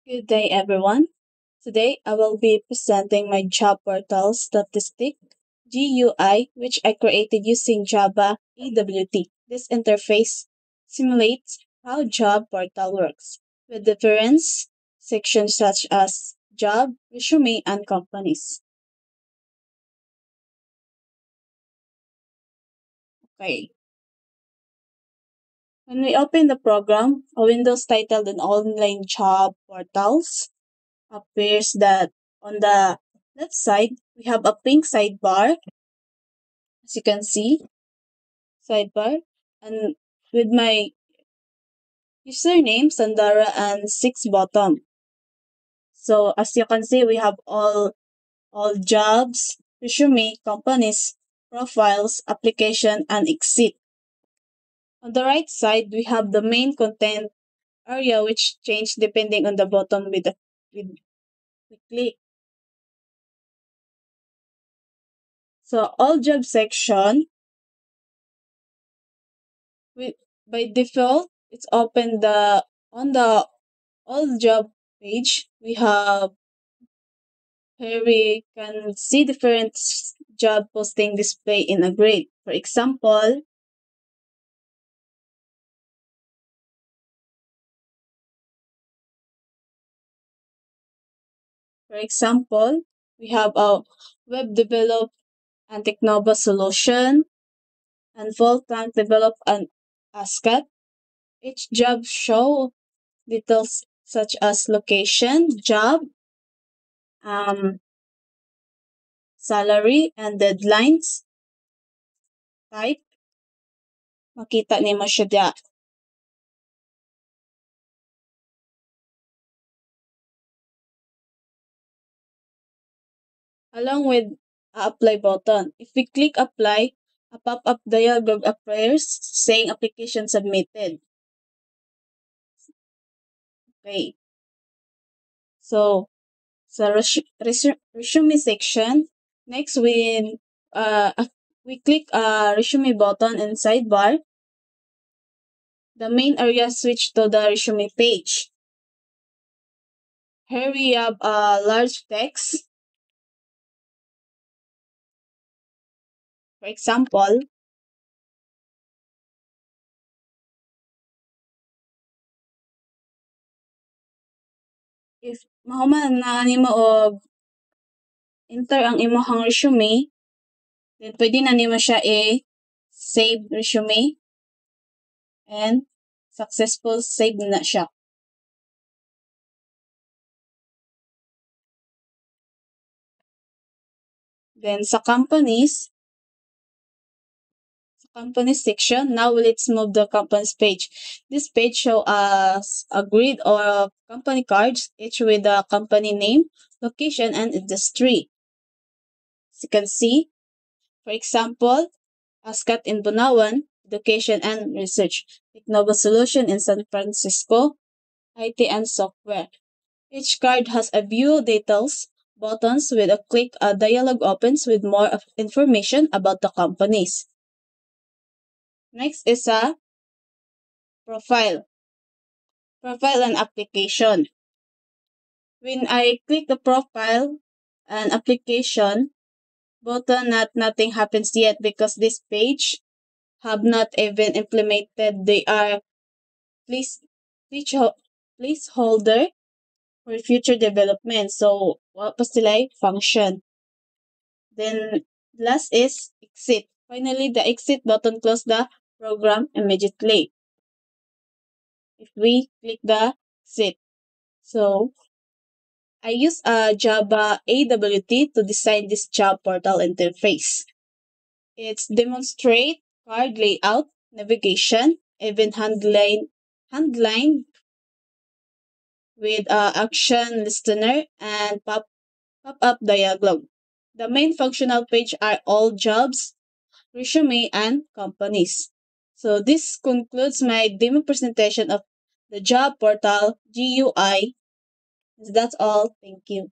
Good day, everyone. Today, I will be presenting my job portal statistic GUI, which I created using Java EWT. This interface simulates how job portal works with different sections such as job, resume, and companies. Okay. When we open the program, a window titled an online job portals appears that on the left side, we have a pink sidebar, as you can see, sidebar, and with my username, Sandara, and 6 bottom. So as you can see, we have all jobs, resume, companies, profiles, application, and exit. On the right side, we have the main content area which change depending on the button with we click. So all job section with by default it's open the on the all job page we have here we can see different job posting display in a grid. For example, we have a web develop and Technova solution and full tank develop and ASCAT. Each job show details such as location, job, um, salary, and deadlines, type. Makita nimo siya diya. Along with apply button. If we click apply, a pop-up dialog appears saying application submitted. Okay. So, sa resume section, next we click resume button in sidebar. The main area switch to the resume page. Here we have a large text. For example, if mahuman na nimo og enter ang imong resume, then pwede na nimo siya save resume and successful save na siya. Then sa companies section, now let's move the companies page. This page show us a grid of company cards, each with the company name, location, and industry. As you can see, for example, ASCAT in Bunawan, education and research, Technova Solution in San Francisco, IT and software. Each card has a view details buttons with a click. A dialog opens with more information about the companies. Next is a profile and application. When I click the profile and application button, nothing happens yet because this page have not even implemented. They are placeholder for future development. So, what pa sila function. Then, last is exit. Finally, the exit button close the program immediately. If we click the exit. So, I use a Java AWT to design this job portal interface. It's demonstrate card layout, navigation, event handline with action listener and pop-up dialog. The main functional page are all jobs, resume, and companies. So this concludes my demo presentation of the job portal GUI. That's all. Thank you.